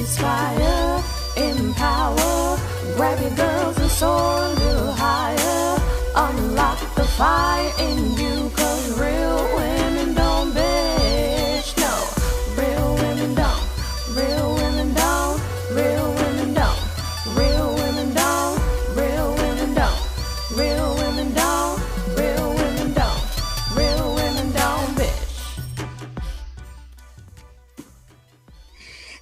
inspire, empower, grab your girls and soar a little higher. Unlock the fire in you, cause real women don't bitch, no. Real women don't, real women don't, real women don't, real women don't, real women don't, real women don't, real women don't, real women don't bitch.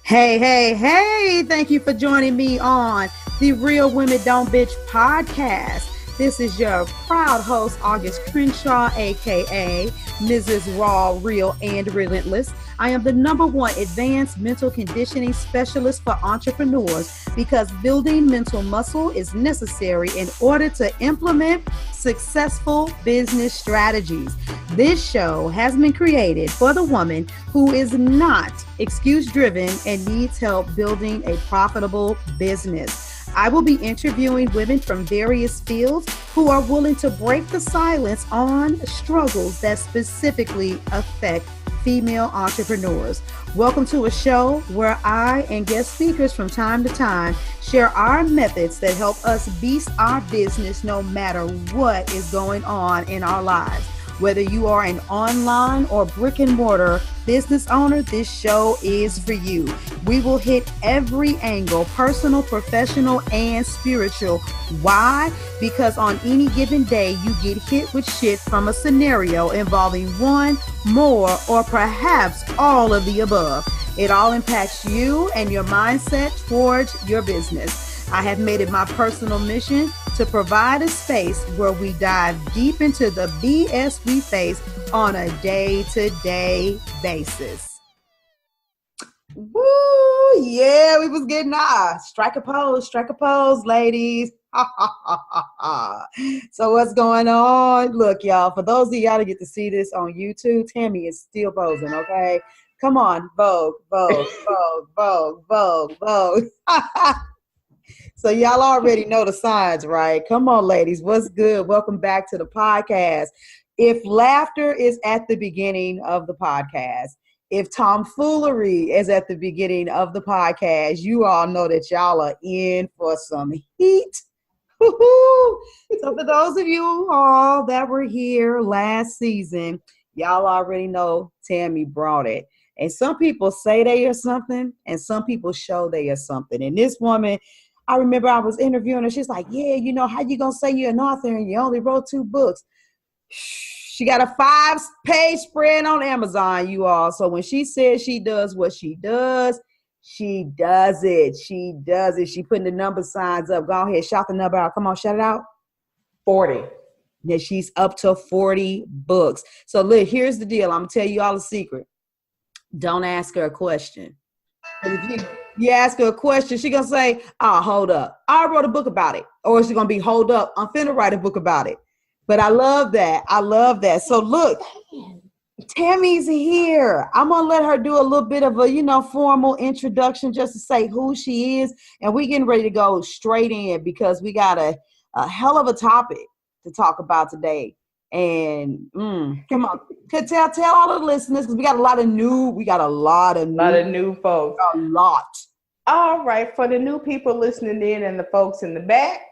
Hey, thank you for joining me on the Real Women Don't Bitch podcast. This is your proud host, August Crenshaw, aka Mrs. Raw, Real, and Relentless. I am the #1 advanced mental conditioning specialist for entrepreneurs because building mental muscle is necessary in order to implement successful business strategies. This show has been created for the woman who is not excuse-driven and needs help building a profitable business. I will be interviewing women from various fields who are willing to break the silence on struggles that specifically affect female entrepreneurs. Welcome to a show where I and guest speakers from time to time share our methods that help us beast our business no matter what is going on in our lives. Whether you are an online or brick and mortar business owner, this show is for you. We will hit every angle, personal, professional, and spiritual. Why? Because on any given day, you get hit with shit from a scenario involving one, more, or perhaps all of the above. It all impacts you and your mindset towards your business. I have made it my personal mission to provide a space where we dive deep into the BS we face on a day-to-day basis. Woo! Yeah, we was getting strike a pose, ladies. So what's going on? Look, y'all, for those of y'all that get to see this on YouTube, Tammy is still posing, okay? Come on, Vogue. So y'all already know the signs, right? Come on, ladies. What's good? Welcome back to the podcast. If laughter is at the beginning of the podcast, if tomfoolery is at the beginning of the podcast, you all know that y'all are in for some heat. Woo-hoo. So for those of you all that were here last season, y'all already know Tammy brought it. And some people say they are something, and some people show they are something. And this woman, I remember I was interviewing her. She's like, yeah, you know, how you going to say you're an author and you only wrote 2 books? She got a 5-page spread on Amazon, you all. So when she says she does what she does, she does it. She does it. She putting the number signs up. Go ahead, shout the number out. Come on, shout it out. 40. Yeah, she's up to 40 books. So look, here's the deal. I'm going to tell you all a secret. Don't ask her a question. If you ask her a question, she gonna say, oh, hold up. I wrote a book about it. Or she's gonna be, hold up, I'm finna write a book about it. But I love that. So look, Tammy's here. I'm gonna let her do a little bit of a, formal introduction just to say who she is. And we getting ready to go straight in because we got a hell of a topic to talk about today. And come on, tell all the listeners, because we got a lot of new folks. A lot. All right, for the new people listening in and the folks in the back,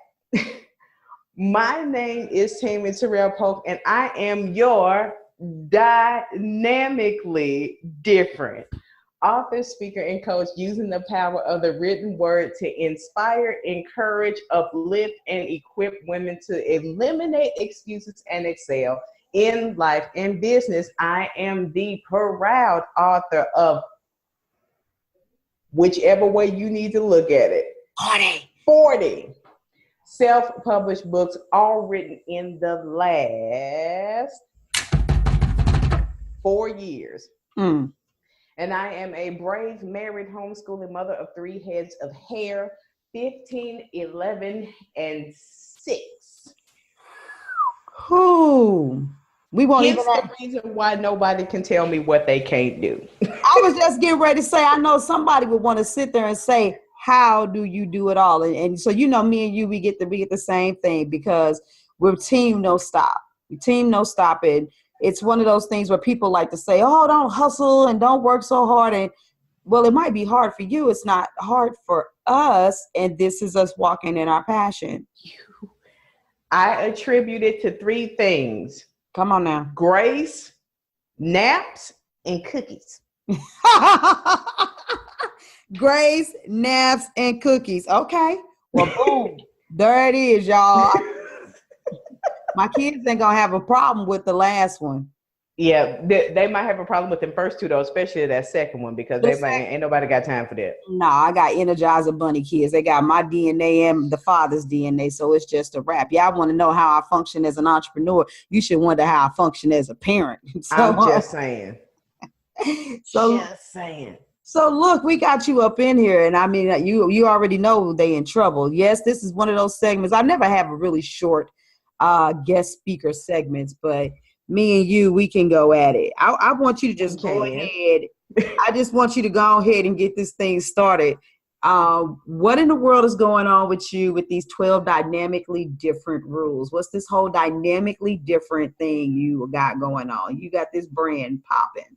my name is Tammy Terrell Polk, and I am your dynamically different author, speaker, and coach, using the power of the written word to inspire, encourage, uplift, and equip women to eliminate excuses and excel in life and business. I am the proud author of whichever way you need to look at it. 40 self-published books, all written in the last 4 years. And I am a brave, married, homeschooling mother of 3 heads of hair, 15, 11, and 6. Who? We won't Hence even the reason why nobody can tell me what they can't do. I was just getting ready to say, I know somebody would want to sit there and say, how do you do it all? And so, me and you, we get the same thing because we're team no stop. Team no stop. And it's one of those things where people like to say, oh, don't hustle and don't work so hard. And well, it might be hard for you. It's not hard for us. And this is us walking in our passion. I attribute it to three things: Come on now. grace, naps, and cookies. Grace, naps, and cookies. Okay. Well, boom. There it is, y'all. My kids ain't gonna have a problem with the last one. Yeah, they might have a problem with the first two though, especially that second one, because ain't nobody got time for that. No, I got Energizer Bunny kids. They got my DNA and the father's DNA, so it's just a wrap. Y'all want to know how I function as an entrepreneur? You should wonder how I function as a parent. So, I'm just saying. Just saying. So look, we got you up in here, and I mean, you already know they in trouble. Yes, this is one of those segments. I never have a really short guest speaker segments, but me and you, we can go at it. I want you to just go ahead. I just want you to go ahead and get this thing started. What in the world is going on with you with these 12 dynamically different rules? What's this whole dynamically different thing you got going on? You got this brand popping.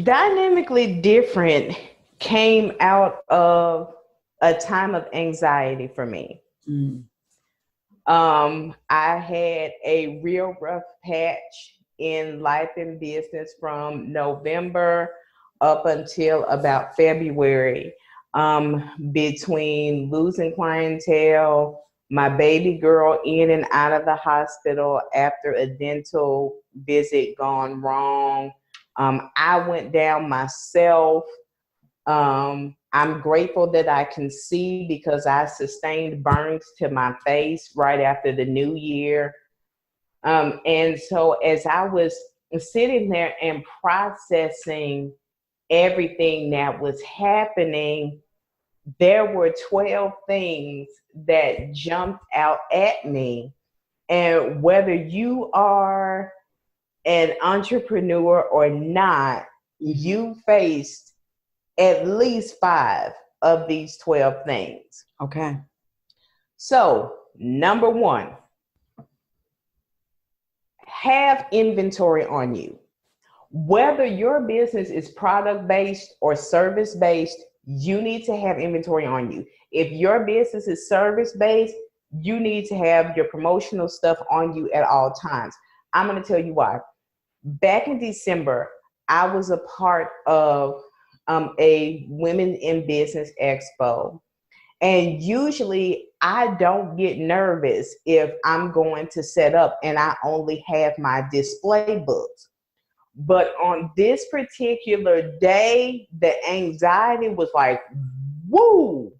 Dynamically different came out of a time of anxiety for me. I had a real rough patch in life and business from November up until about February, between losing clientele, my baby girl in and out of the hospital after a dental visit gone wrong. I went down myself. I'm grateful that I can see because I sustained burns to my face right after the new year. And so as I was sitting there and processing everything that was happening, there were 12 things that jumped out at me. And whether you are an entrepreneur or not, you faced at least 5 of these 12 things. Okay. So, number 1, have inventory on you. Whether your business is product-based or service-based, you need to have inventory on you. If your business is service-based, you need to have your promotional stuff on you at all times. I'm going to tell you why. Back in December, I was a part of a Women in Business Expo. And usually I don't get nervous if I'm going to set up and I only have my display books. But on this particular day, the anxiety was like, woo!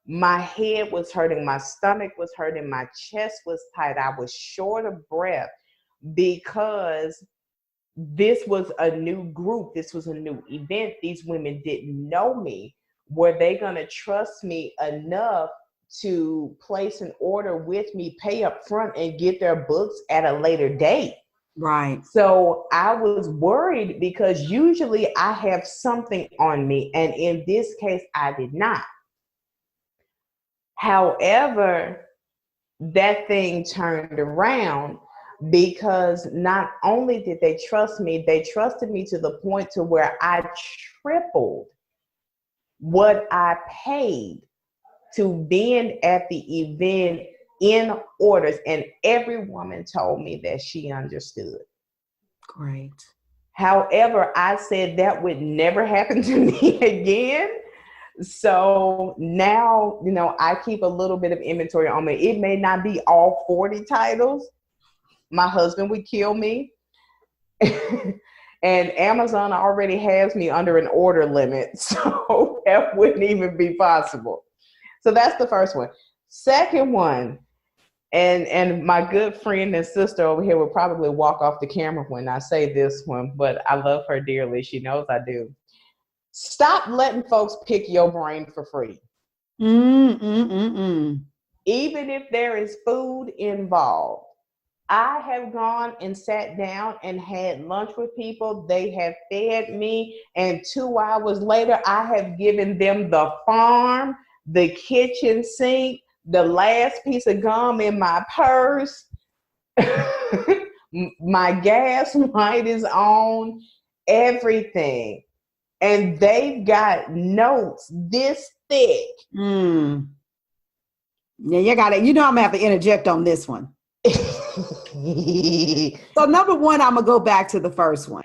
My head was hurting, my stomach was hurting, my chest was tight. I was short of breath because this was a new group. This was a new event. These women didn't know me. Were they going to trust me enough to place an order with me, pay up front, and get their books at a later date? Right. So I was worried because usually I have something on me, and in this case, I did not. However, that thing turned around because not only did they trust me, they trusted me to the point to where I tripled what I paid to being at the event in orders. And every woman told me that she understood. Great. However, I said that would never happen to me again. So now, I keep a little bit of inventory on me. It may not be all 40 titles. My husband would kill me. And Amazon already has me under an order limit. So that wouldn't even be possible. So that's the first one. Second one, and my good friend and sister over here will probably walk off the camera when I say this one, but I love her dearly. She knows I do. Stop letting folks pick your brain for free. Even if there is food involved. I have gone and sat down and had lunch with people. They have fed me. And 2 hours later, I have given them the farm, the kitchen sink, the last piece of gum in my purse. My gas light is on, everything. and they've got notes this thick. Yeah, you got it. You know, I'm gonna have to interject on this one. So number one, I'm gonna go back to the first one.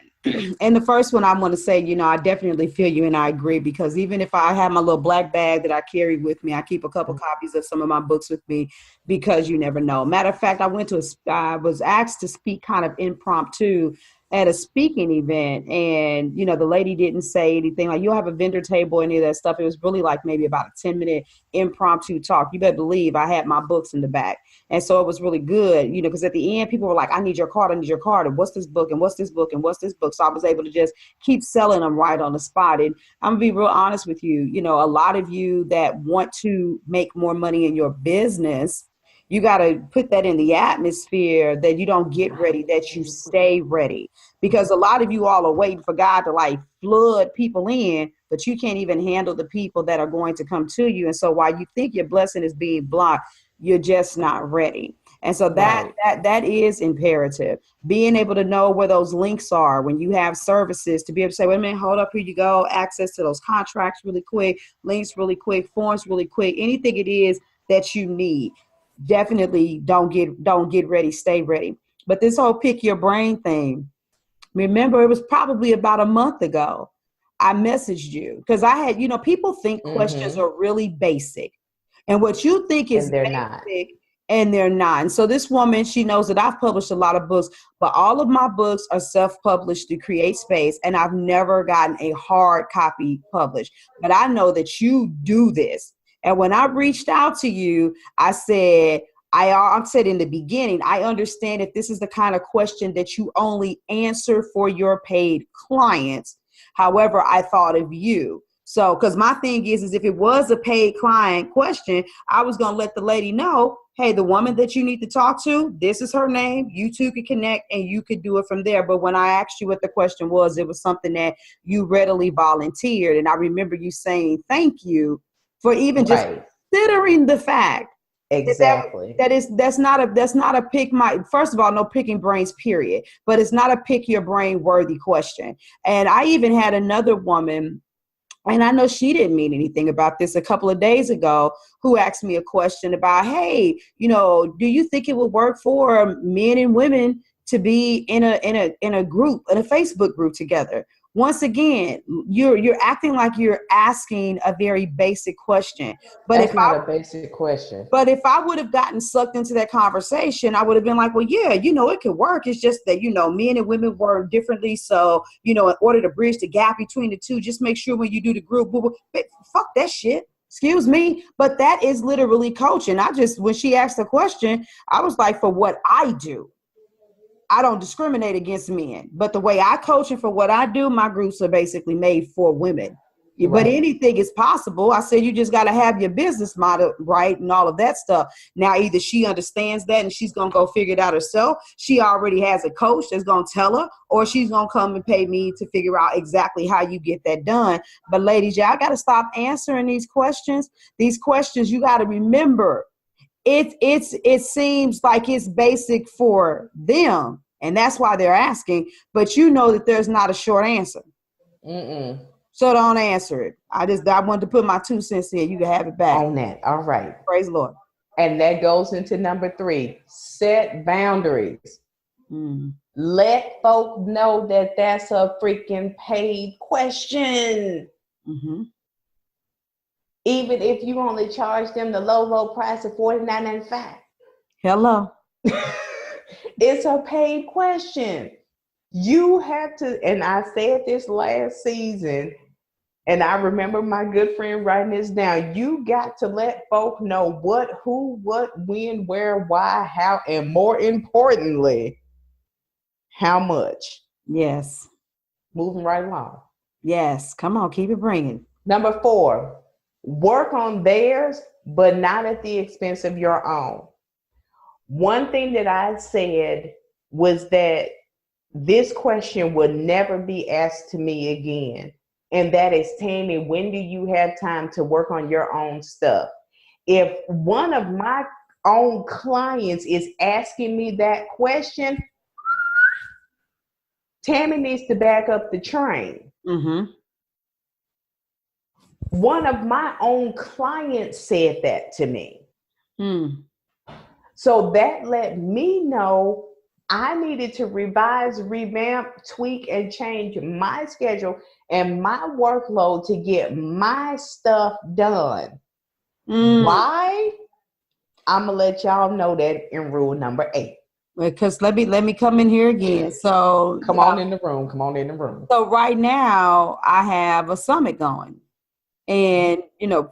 And the first one, I'm going to say, you know, I definitely feel you and I agree, because even if I have my little black bag that I carry with me, I keep a couple copies of some of my books with me, because you never know. Matter of fact, I was asked to speak kind of impromptu at a speaking event, and, you know, the lady didn't say anything like, you'll have a vendor table, any of that stuff. It was really like maybe about a 10-minute impromptu talk. You better believe I had my books in the back. And so it was really good, you know, because at the end, people were like, I need your card. And what's this book? And what's this book? And what's this book? So I was able to just keep selling them right on the spot. And I'm gonna be real honest with you. You know, a lot of you that want to make more money in your business, you got to put that in the atmosphere, that you don't get ready, that you stay ready. Because a lot of you all are waiting for God to like flood people in, but you can't even handle the people that are going to come to you. And so while you think your blessing is being blocked, you're just not ready. And so that is imperative. Being able to know where those links are when you have services, to be able to say, wait a minute, hold up, here you go. Access to those contracts really quick, links really quick, forms really quick, anything it is that you need. Definitely don't get ready, stay ready. But this whole pick your brain thing, remember, it was probably about a month ago, I messaged you because I had, you know, people think questions are really basic. And what you think is basic, and they're not. And so this woman, she knows that I've published a lot of books, but all of my books are self-published to create space. And I've never gotten a hard copy published. But I know that you do this. And when I reached out to you, I said in the beginning, I understand if this is the kind of question that you only answer for your paid clients. However, I thought of you. So, because my thing is if it was a paid client question, I was going to let the lady know, hey, the woman that you need to talk to, this is her name. You two could connect and you could do it from there. But when I asked you what the question was, it was something that you readily volunteered. And I remember you saying thank you for even just considering the fact exactly that's not a pick my, first of all, no picking brains, period. But it's not a pick your brain worthy question. And I even had another woman, and I know she didn't mean anything about this, a couple of days ago, who asked me a question about, hey, you know, do you think it would work for men and women to be in a group, in a Facebook group together? Once again, you're acting like you're asking a very basic question. But that's not a basic question. But if I would have gotten sucked into that conversation, I would have been like, well, yeah, you know, it could work. It's just that, you know, men and women work differently. So, you know, in order to bridge the gap between the two, just make sure when you do the group, fuck that shit. Excuse me. But that is literally coaching. When she asked the question, I was like, for what I do, I don't discriminate against men, but the way I coach and for what I do, my groups are basically made for women. Right. But anything is possible. I said, you just got to have your business model right and all of that stuff. Now, either she understands that and she's going to go figure it out herself. She already has a coach that's going to tell her, or she's going to come and pay me to figure out exactly how you get that done. But ladies, y'all got to stop answering these questions. These questions, you got to remember, it seems like it's basic for them, and that's why they're asking, but you know that there's not a short answer. So don't answer it. I wanted to put my 2 cents in. You can have it back on that. All right, praise the Lord. And that goes into number 3, set boundaries. Let folk know that that's a freaking paid question. Even if you only charge them the low price of $49.95. Hello. It's a paid question. You have to, and I said this last season, and I remember my good friend writing this down. You got to let folk know what, who, what, when, where, why, how, and more importantly, how much. Yes. Moving right along. Yes. Come on, keep it bringing. Number 4. Work on theirs, but not at the expense of your own. One thing that I said was that this question would never be asked to me again. And that is, Tammy, when do you have time to work on your own stuff? If one of my own clients is asking me that question, Tammy needs to back up the train. One of my own clients said that to me. Mm. So that let me know I needed to revise, revamp, tweak, and change my schedule and my workload to get my stuff done. Why? I'm gonna let y'all know that in rule number 8. Because let me come in here again. So Come on in the room. Come on in the room. So right now I have a summit going. And,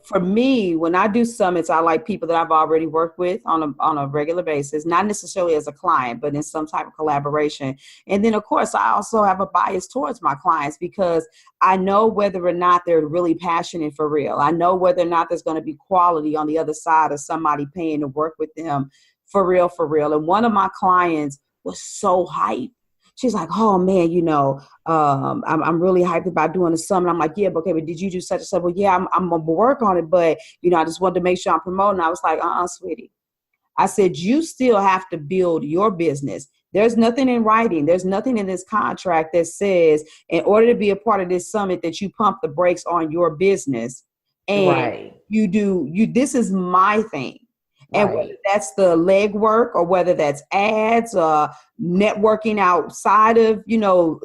for me, when I do summits, I like people that I've already worked with on a regular basis, not necessarily as a client, but in some type of collaboration. And then, of course, I also have a bias towards my clients because I know whether or not they're really passionate for real. I know whether or not there's going to be quality on the other side of somebody paying to work with them for real, for real. And one of my clients was so hyped. She's like, oh man, I'm really hyped about doing the summit. I'm like, yeah, but okay, but did you do such and such? Well, yeah, I'm gonna work on it, but I just wanted to make sure I'm promoting. I was like, sweetie. I said, you still have to build your business. There's nothing in writing. There's nothing in this contract that says in order to be a part of this summit that you pump the brakes on your business. And this is my thing. And whether that's the legwork or whether that's ads or networking outside of,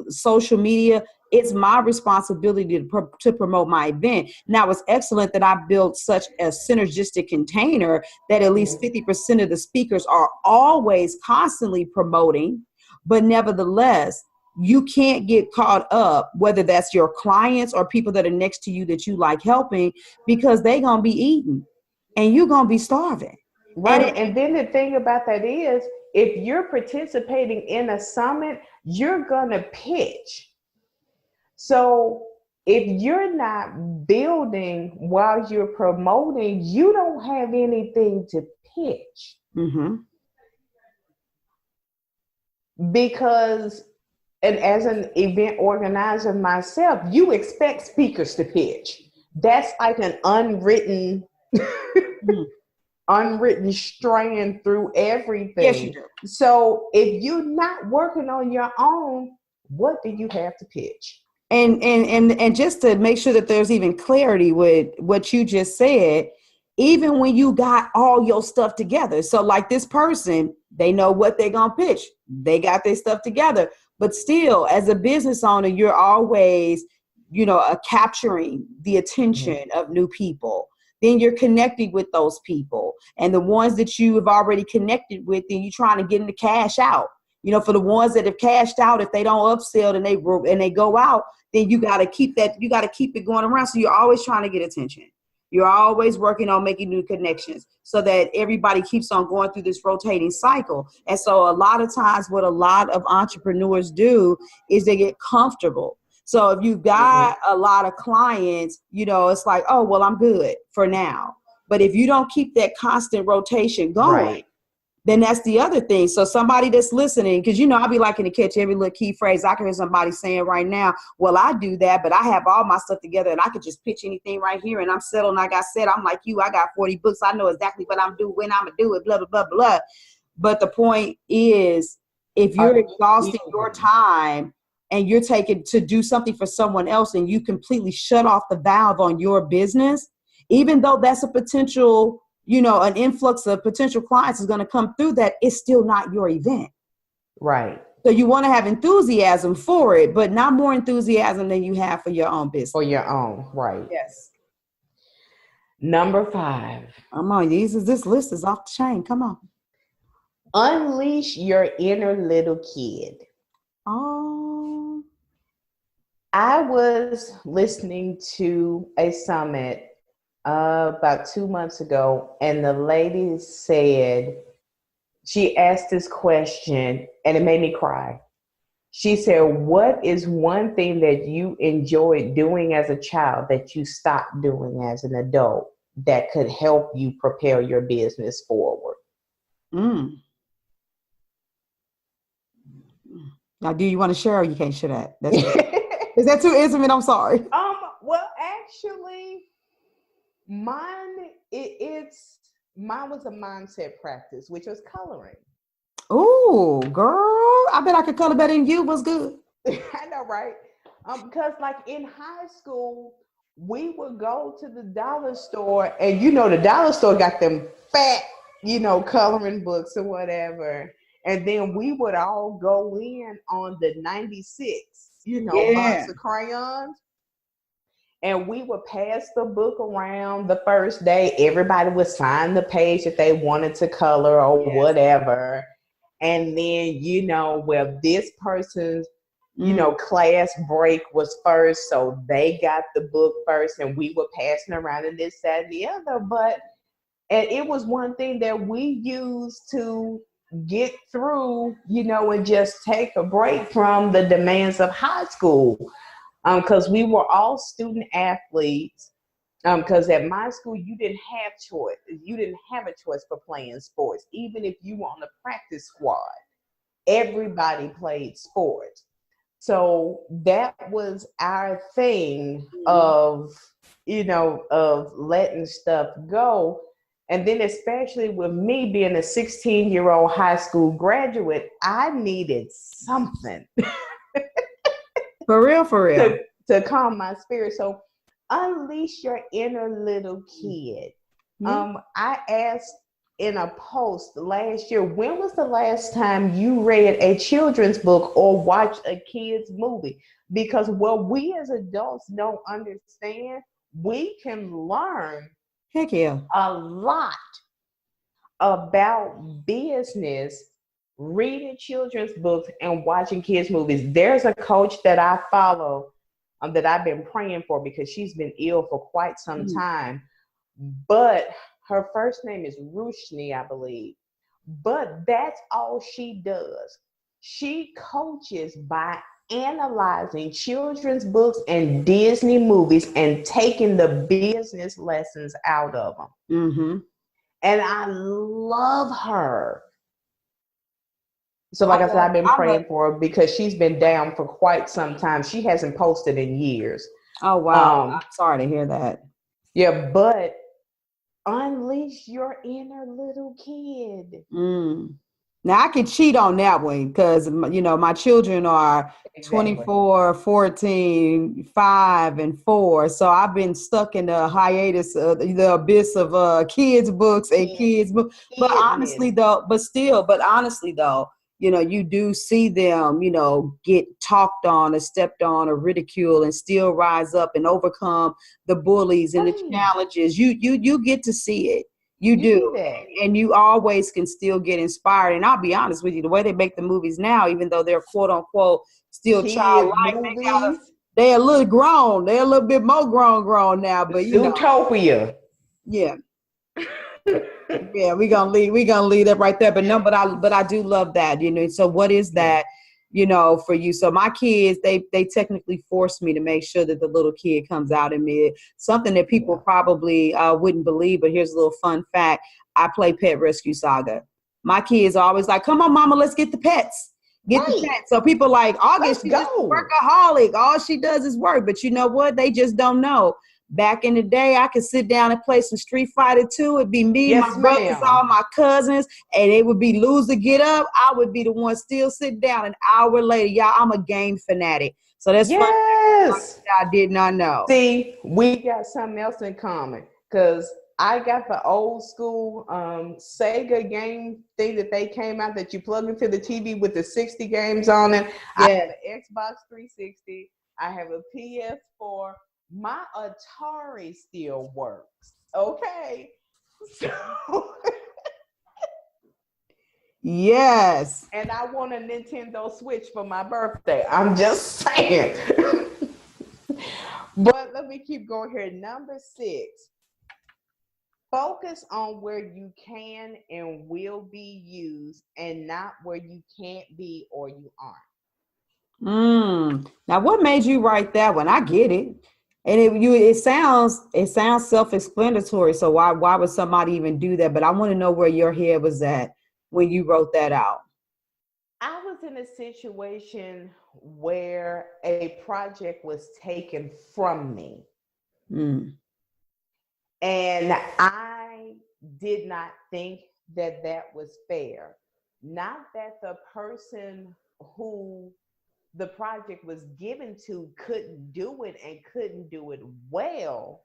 social media, it's my responsibility to promote my event. Now, it's excellent that I built such a synergistic container that at least 50% of the speakers are always constantly promoting. But nevertheless, you can't get caught up, whether that's your clients or people that are next to you that you like helping, because they're going to be eating and you're going to be starving. Right. And then the thing about that is, if you're participating in a summit, you're going to pitch. So if you're not building while you're promoting, you don't have anything to pitch. Mm-hmm. Because, and as an event organizer myself, you expect speakers to pitch. That's like an unwritten unwritten strand through everything. Yes, you do. So if you're not working on your own, what do you have to pitch? And just to make sure that there's even clarity with what you just said, even when you got all your stuff together. So like this person, they know what they're going to pitch. They got their stuff together. But still, as a business owner, you're always, capturing the attention of new people. Then you're connecting with those people. And the ones that you have already connected with, then you're trying to get them to cash out. For the ones that have cashed out, if they don't upsell and they go out, then you got to keep it going around. So you're always trying to get attention. You're always working on making new connections so that everybody keeps on going through this rotating cycle. And so a lot of times what a lot of entrepreneurs do is they get comfortable. So if you've got a lot of clients, it's like, oh, well, I'm good for now. But if you don't keep that constant rotation going, then that's the other thing. So somebody that's listening, because, I'll be liking to catch every little key phrase. I can hear somebody saying right now, well, I do that, but I have all my stuff together and I could just pitch anything right here and I'm settled. Like I said, I'm like you, I got 40 books. I know exactly what I'm doing, when I'm going to do it, blah, blah, blah, blah. But the point is, if you're exhausting your time and you're taking to do something for someone else and you completely shut off the valve on your business, even though that's a potential, an influx of potential clients is going to come through, that it's still not your event. Right. So you want to have enthusiasm for it, but not more enthusiasm than you have for your own business. For your own, right. Yes. Number 5. Come on, this list is off the chain. Come on. Unleash your inner little kid. Oh. I was listening to a summit about 2 months ago, and the lady said, she asked this question, and it made me cry. She said, what is one thing that you enjoyed doing as a child that you stopped doing as an adult that could help you propel your business forward? Now, do you want to share or you can't share that? Is that too intimate? I'm sorry. Well, actually, mine was a mindset practice, which was coloring. Oh, girl, I bet I could color better than you. What's good? I know, right? Because like in high school, we would go to the dollar store, and the dollar store got them fat, coloring books or whatever. And then we would all go in on the 96, box Yeah. of crayons. And we would pass the book around the first day. Everybody would sign the page that they wanted to color or Yes. whatever. And then, well, this person's, class break was first. So they got the book first, and we were passing around and this, that, and the other. And it was one thing that we used to get through, and just take a break from the demands of high school. Because we were all student athletes. Because at my school, you didn't have choice. You didn't have a choice for playing sports. Even if you were on the practice squad, everybody played sports. So that was our thing of letting stuff go. And then especially with me being a 16-year-old high school graduate, I needed something. For real, for real. To calm my spirit. So unleash your inner little kid. I asked in a post last year, when was the last time you read a children's book or watched a kid's movie? Because what we as adults don't understand, we can learn Heck yeah. a lot about business reading children's books and watching kids movies. There's a coach that I follow that I've been praying for because she's been ill for quite some time. But her first name is Rushni, I believe. But that's all she does. She coaches by analyzing children's books and Disney movies and taking the business lessons out of them. And I love her. So like I said, I've been praying for her because she's been down for quite some time. She hasn't posted in years. Oh, wow. I'm sorry to hear that. Yeah, but unleash your inner little kid. Now, I can cheat on that one because, my children are 24, 14, 5, and 4. So I've been stuck in the hiatus, the abyss of kids' books and kids' books. But honestly, though, you do see them, get talked on or stepped on or ridiculed and still rise up and overcome the bullies and the challenges. You get to see it. You do. And you always can still get inspired. And I'll be honest with you, the way they make the movies now, even though they're quote unquote still childlike, they're a little grown. They're a little bit more grown now. But Zootopia. Yeah. Yeah, we're gonna leave that right there. But no, but I do love that, So what is that, for you? So my kids, they technically forced me to make sure that the little kid comes out in me. Something that people probably wouldn't believe, but here's a little fun fact. I play Pet Rescue Saga. My kids are always like, come on, mama, let's get the pets. Get the pets. So people like, August, she's just a workaholic. All she does is work. But you know what? They just don't know. Back in the day, I could sit down and play some Street Fighter 2. It'd be me, my brothers, all my cousins, and they would be lose or get up. I would be the one still sitting down. An hour later, y'all, I'm a game fanatic. So that's fun. I did not know. See, we got something else in common because I got the old school Sega game thing that they came out that you plug into the TV with the 60 games on it. I have an Xbox 360. I have a PS4. My Atari still works. Okay. So yes. And I want a Nintendo Switch for my birthday. I'm just saying. But let me keep going here. Number 6. Focus on where you can and will be used and not where you can't be or you aren't. Now, what made you write that one? I get it. And it sounds self-explanatory. So why would somebody even do that? But I want to know where your head was at when you wrote that out. I was in a situation where a project was taken from me. And I did not think that was fair. Not that the person who the project was given to couldn't do it and couldn't do it well,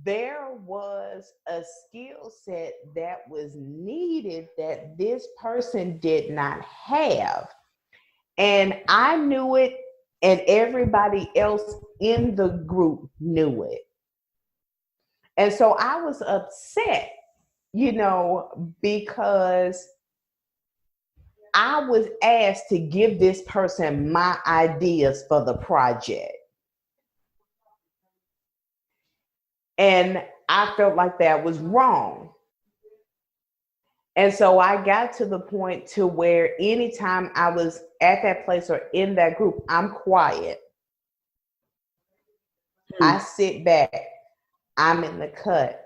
there was a skill set that was needed that this person did not have. And I knew it, and everybody else in the group knew it. And so I was upset, because I was asked to give this person my ideas for the project. And I felt like that was wrong. And so I got to the point to where anytime I was at that place or in that group, I'm quiet. I sit back. I'm in the cut.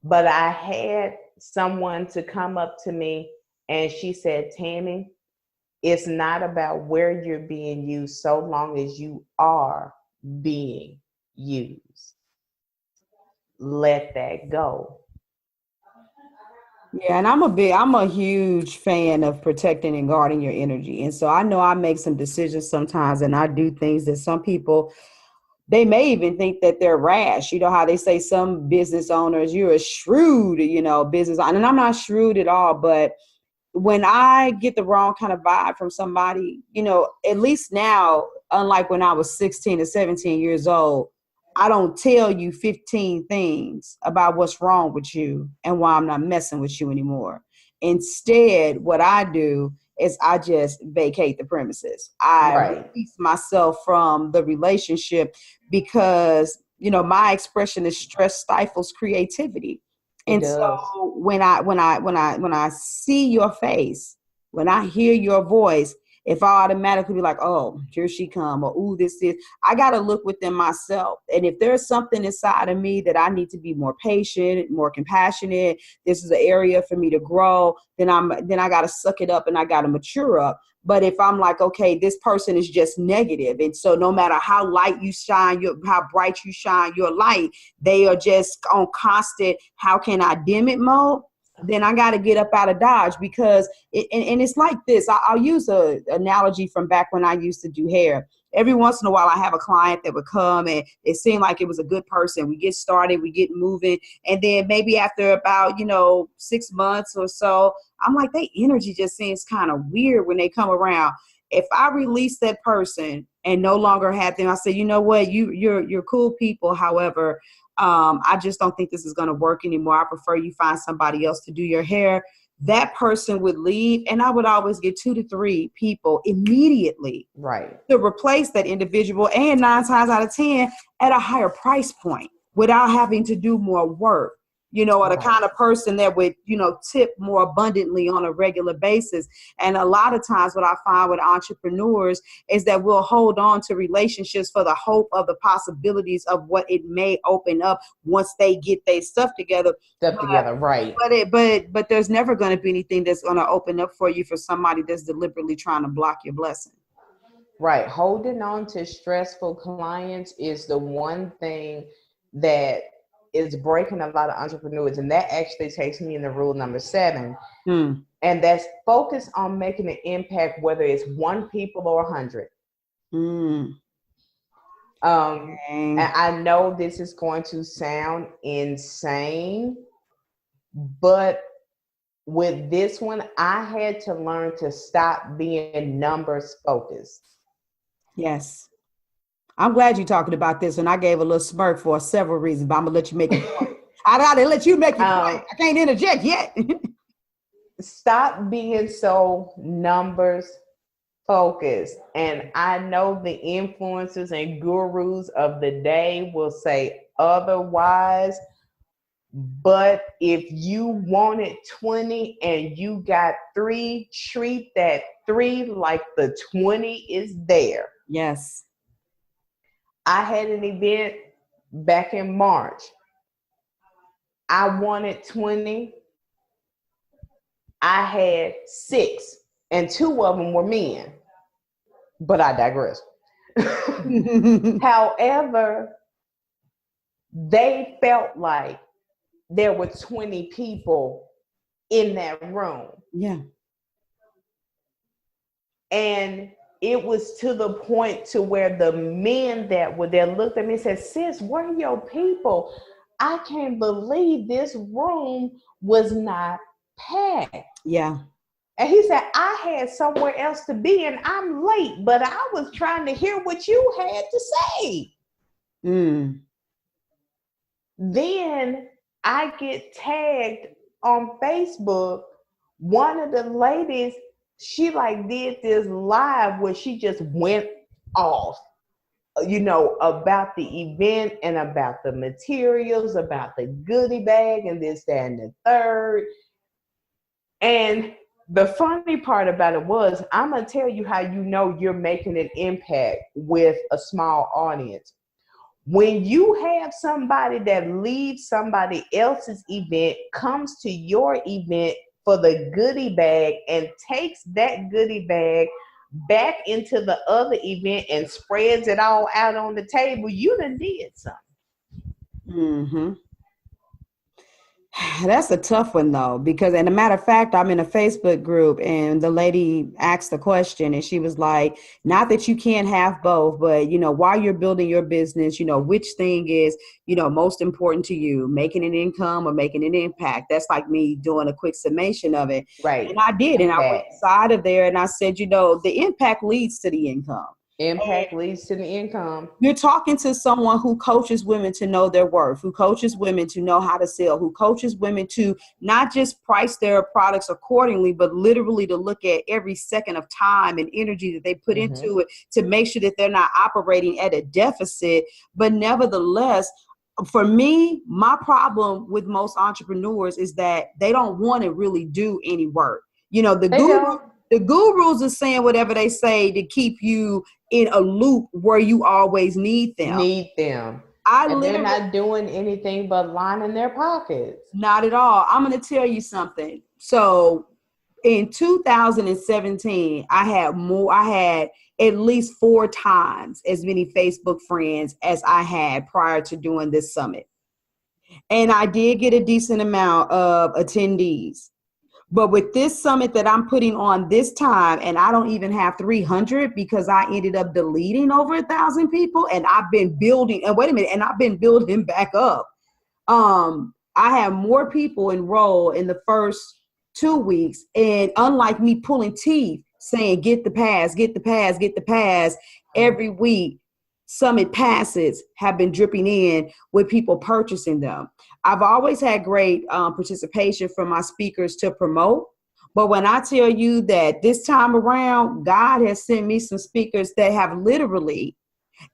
But I had someone to come up to me and she said, Tammy, it's not about where you're being used so long as you are being used. Let that go. Yeah, and I'm a huge fan of protecting and guarding your energy. And so I know I make some decisions sometimes and I do things that some people, they may even think that they're rash. You know how they say some business owners, you're a shrewd, business owner. And I'm not shrewd at all, but when I get the wrong kind of vibe from somebody, at least now, unlike when I was 16 or 17 years old, I don't tell you 15 things about what's wrong with you and why I'm not messing with you anymore. Instead, what I do is I just vacate the premises. I release myself from the relationship because, my expression is stress stifles creativity. And so when I see your face, when I hear your voice, if I automatically be like, oh, here she come, or ooh, this is, I got to look within myself. And if there's something inside of me that I need to be more patient, more compassionate, this is an area for me to grow, then I got to suck it up and I got to mature up. But if I'm like, okay, this person is just negative, and so no matter how light you shine, how bright you shine your light, they are just on constant, how can I dim it mode, then I got to get up out of Dodge because and it's like this. I'll use an analogy from back when I used to do hair. Every once in a while, I have a client that would come and it seemed like it was a good person. We get started, we get moving. And then maybe after about, 6 months or so, I'm like, their energy just seems kind of weird when they come around. If I release that person and no longer have them, I say, you know what, you're cool people. However, I just don't think this is going to work anymore. I prefer you find somebody else to do your hair. That person would leave, and I would always get 2 to 3 people immediately to replace that individual, and 9 times out of 10 at a higher price point without having to do more work. Or the kind of person that would, tip more abundantly on a regular basis. And a lot of times what I find with entrepreneurs is that we'll hold on to relationships for the hope of the possibilities of what it may open up once they get their stuff together. Right. But there's never going to be anything that's going to open up for you for somebody that's deliberately trying to block your blessing. Right. Holding on to stressful clients is the one thing that is breaking a lot of entrepreneurs. And that actually takes me into rule number 7. And that's focus on making an impact, whether it's 1 people or 100. And I know this is going to sound insane, but with this one, I had to learn to stop being numbers focused. Yes. I'm glad you're talking about this, and I gave a little smirk for several reasons, but I'm going to let you make it point. I got to let you make it point. I can't interject yet. Stop being so numbers focused. And I know the influencers and gurus of the day will say otherwise, but if you wanted 20 and you got 3, treat that 3 like the 20 is there. Yes. I had an event back in March. I wanted 20. I had 6, and 2 of them were men. But I digress. However, they felt like there were 20 people in that room. Yeah. And it was to the point to where the men that were there looked at me and said, sis, where are your people? I can't believe this room was not packed. Yeah. And he said, I had somewhere else to be and I'm late, but I was trying to hear what you had to say. Then I get tagged on Facebook. One of the ladies, she like did this live where she just went off, about the event and about the materials, about the goodie bag and this, that, and the third. And the funny part about it was, I'm going to tell you how you know you're making an impact with a small audience. When you have somebody that leaves somebody else's event, comes to your event for the goodie bag and takes that goodie bag back into the other event and spreads it all out on the table, you done did something. Mm-hmm. That's a tough one though, because, and a matter of fact, I'm in a Facebook group and the lady asked a question and she was like, not that you can't have both, but while you're building your business, which thing is, most important to you, making an income or making an impact? That's like me doing a quick summation of it. Right. And I did. And I went inside of there and I said, the impact leads to the income. Impact leads to the income. You're talking to someone who coaches women to know their worth, who coaches women to know how to sell, who coaches women to not just price their products accordingly, but literally to look at every second of time and energy that they put into it to make sure that they're not operating at a deficit. But nevertheless, for me, my problem with most entrepreneurs is that they don't want to really do any work. The gurus are saying whatever they say to keep you in a loop where you always need them. And they're not doing anything but lining their pockets. Not at all. I'm going to tell you something. So in 2017, I had at least 4 times as many Facebook friends as I had prior to doing this summit. And I did get a decent amount of attendees. But with this summit that I'm putting on this time, and I don't even have 300 because I ended up deleting over 1,000 people, and I've been building, and I've been building back up. I have more people enroll in the first 2 weeks, and unlike me pulling teeth saying, get the pass, get the pass, get the pass, every week, summit passes have been dripping in with people purchasing them. I've always had great participation from my speakers to promote. But when I tell you that this time around, God has sent me some speakers that have literally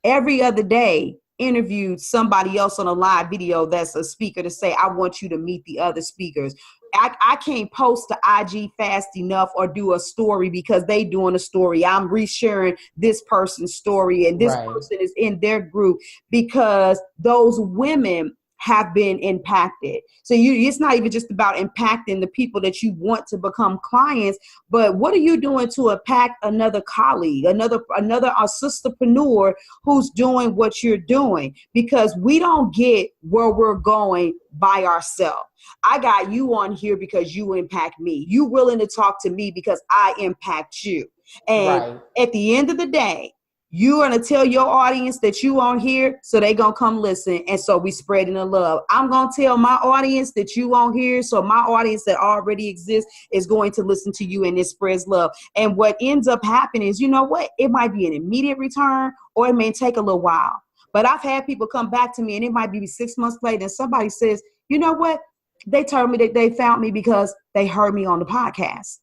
every other day interviewed somebody else on a live video that's a speaker to say, I want you to meet the other speakers. I can't post to IG fast enough or do a story because they doing a story. I'm resharing this person's story and this person is in their group because those women have been impacted. So it's not even just about impacting the people that you want to become clients, but what are you doing to impact another colleague, another sisterpreneur who's doing what you're doing? Because we don't get where we're going by ourselves. I got you on here because you impact me. You willing to talk to me because I impact you. And at the end of the day, you're going to tell your audience that you on here, so they going to come listen. And so we spreading the love. I'm going to tell my audience that you on here, so my audience that already exists is going to listen to you, and it spreads love. And what ends up happening is, you know what? It might be an immediate return or it may take a little while. But I've had people come back to me and it might be 6 months later and somebody says, you know what? They told me that they found me because they heard me on the podcast.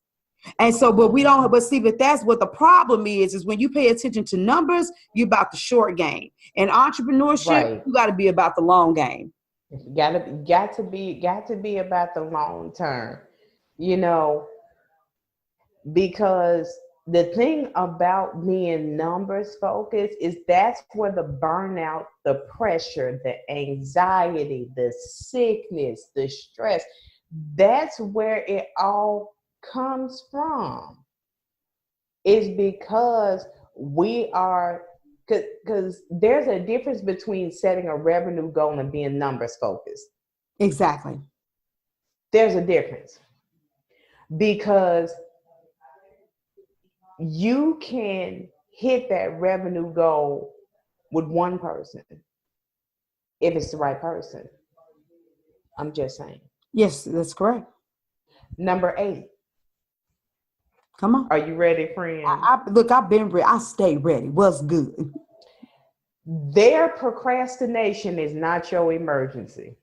And so, but that's what the problem is when you pay attention to numbers, you're about the short game. In entrepreneurship, you got to be about the long game. Got to be about the long term, because the thing about being numbers focused is that's where the burnout, the pressure, the anxiety, the sickness, the stress, that's where it all comes from. Is because because there's a difference between setting a revenue goal and being numbers focused. Exactly. There's a difference because you can hit that revenue goal with one person if it's the right person. I'm just saying. Yes, that's correct. Number 8. Come on. Are you ready, friend? Look, I've been ready. I stay ready. What's good? Their procrastination is not your emergency.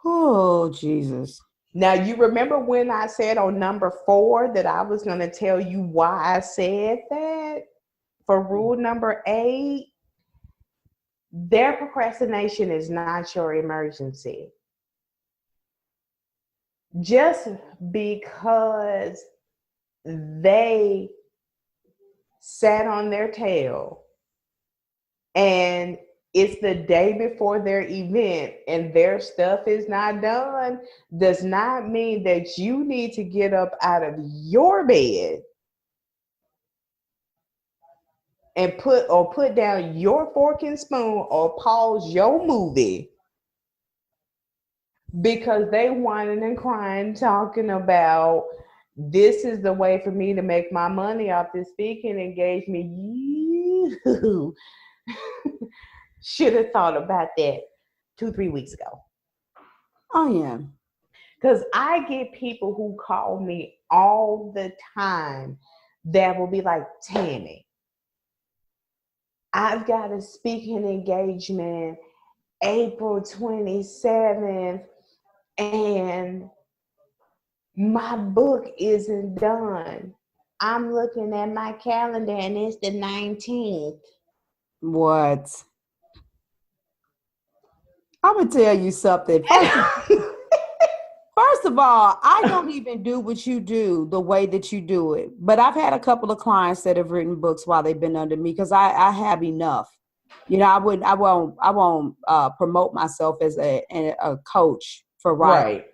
Oh, Jesus. Now, you remember when I said on number 4 that I was going to tell you why I said that? For rule number 8, their procrastination is not your emergency. Just because they sat on their tail and it's the day before their event and their stuff is not done does not mean that you need to get up out of your bed and put down your fork and spoon or pause your movie because they whining and crying, talking about this is the way for me to make my money off this speaking engagement. You should have thought about that 2-3 weeks ago. Oh, yeah. Because I get people who call me all the time that will be like, Tammy, I've got a speaking engagement April 27th and my book isn't done. I'm looking at my calendar and it's the 19th. What? I'm going to tell you something. First of all, I don't even do what you do the way that you do it. But I've had a couple of clients that have written books while they've been under me because I have enough. You know, I won't promote myself as a coach for writing. Right.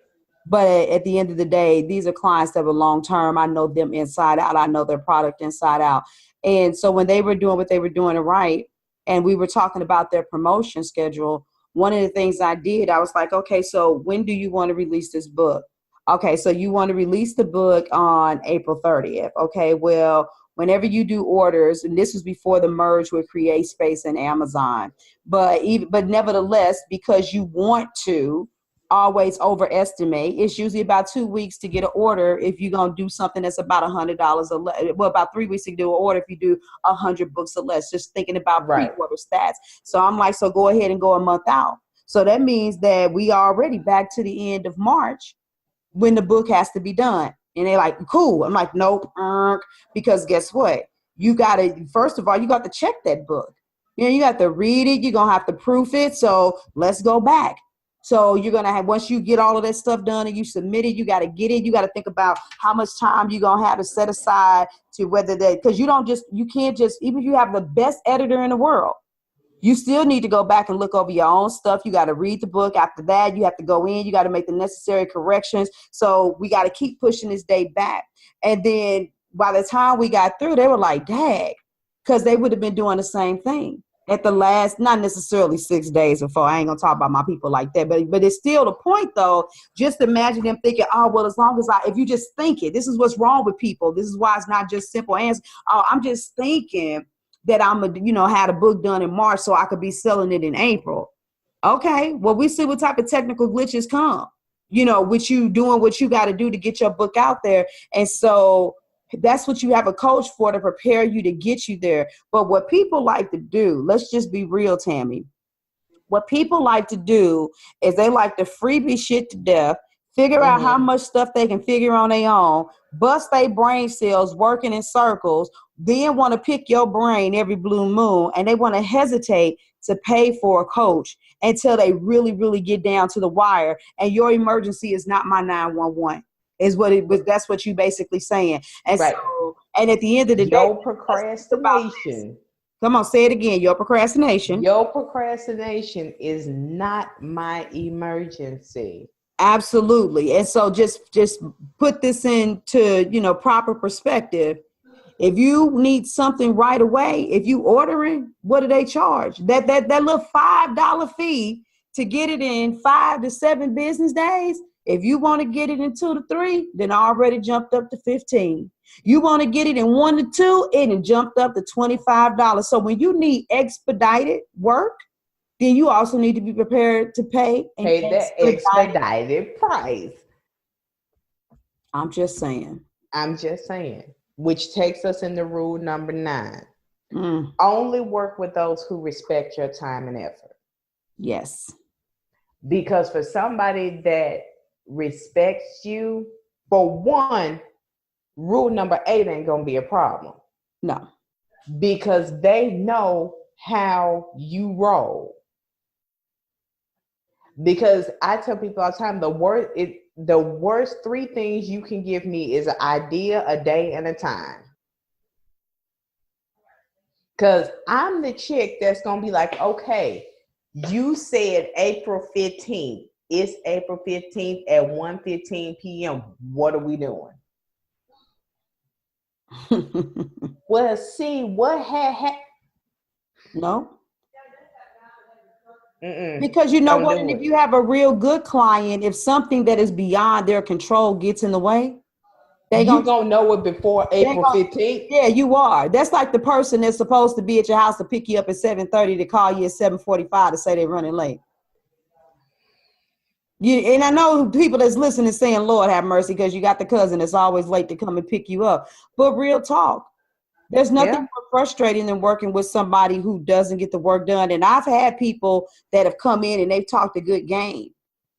But at the end of the day, these are clients that were long term. I know them inside out. I know their product inside out. And so when they were doing what they were doing right, and we were talking about their promotion schedule, one of the things I did, I was like, okay, so when do you want to release this book? Okay, so you want to release the book on April 30th. Okay, well, whenever you do orders, and this was before the merge with CreateSpace and Amazon, but nevertheless, because you want to always overestimate, it's usually about 2 weeks to get an order if you're going to do something that's about $100 or less. Well, about 3 weeks to do an order if you do 100 books or less, just thinking about pre-order stats. So I'm like, so go ahead and go a month out. So that means that we are already back to the end of March when the book has to be done. And they're like, cool. I'm like, nope, because guess what? You got to, first of all, you got to check that book. You know, you got to read it. You're going to have to proof it. So let's go back. So you're going to have, once you get all of that stuff done and you submit it, you got to get it. You got to think about how much time you're going to have to set aside to whether that, because you can't just, even if you have the best editor in the world, you still need to go back and look over your own stuff. You got to read the book. After that, you have to go in. You got to make the necessary corrections. So we got to keep pushing this day back. And then by the time we got through, they were like, dang, because they would have been doing the same thing at the last, not necessarily 6 days before. I ain't going to talk about my people like that. But it's still the point, though. Just imagine them thinking, oh, well, as long as if you just think it, this is what's wrong with people. This is why it's not just simple answers. Oh, I'm just thinking that I'm had a book done in March so I could be selling it in April. Okay, well, we see what type of technical glitches come, with you doing what you got to do to get your book out there. And so that's what you have a coach for, to prepare you to get you there. But what people like to do, let's just be real, Tammy. What people like to do is they like to freebie shit to death, figure out how much stuff they can figure on their own, bust their brain cells working in circles, then want to pick your brain every blue moon, and they want to hesitate to pay for a coach until they really, really get down to the wire. And your emergency is not my 911. Is what it was. That's what you basically saying. And right. So, and at the end of the day, your procrastination. Come on, say it again. Your procrastination. Your procrastination is not my emergency. Absolutely. And so just put this into, proper perspective. If you need something right away, if you ordering, what do they charge? That little $5 fee to get it in 5 to 7 business days. If you want to get it in 2 to 3, then I already jumped up to 15. You want to get it in 1 to 2, it and jumped up to $25. So when you need expedited work, then you also need to be prepared to pay an that expedited price. I'm just saying. Which takes us into rule number 9. Only work with those who respect your time and effort. Yes. Because for somebody that respects you, for one, rule number 8 ain't gonna be a problem. No. Because they know how you roll. Because I tell people all the time, the worst 3 things you can give me is an idea, a day, and a time. Because I'm the chick that's gonna be like, okay, you said April 15th. It's April 15th at 1:15 p.m. What are we doing? Well, see, what had No. Because you know what, and if you have a real good client, if something that is beyond their control gets in the way, you're gonna know it before April 15th. Yeah, you are. That's like the person that's supposed to be at your house to pick you up at 7:30 to call you at 7:45 to say they're running late. And I know people that's listening saying, Lord have mercy, because you got the cousin that's always late to come and pick you up. But real talk, there's nothing more frustrating than working with somebody who doesn't get the work done. And I've had people that have come in and they've talked a good game.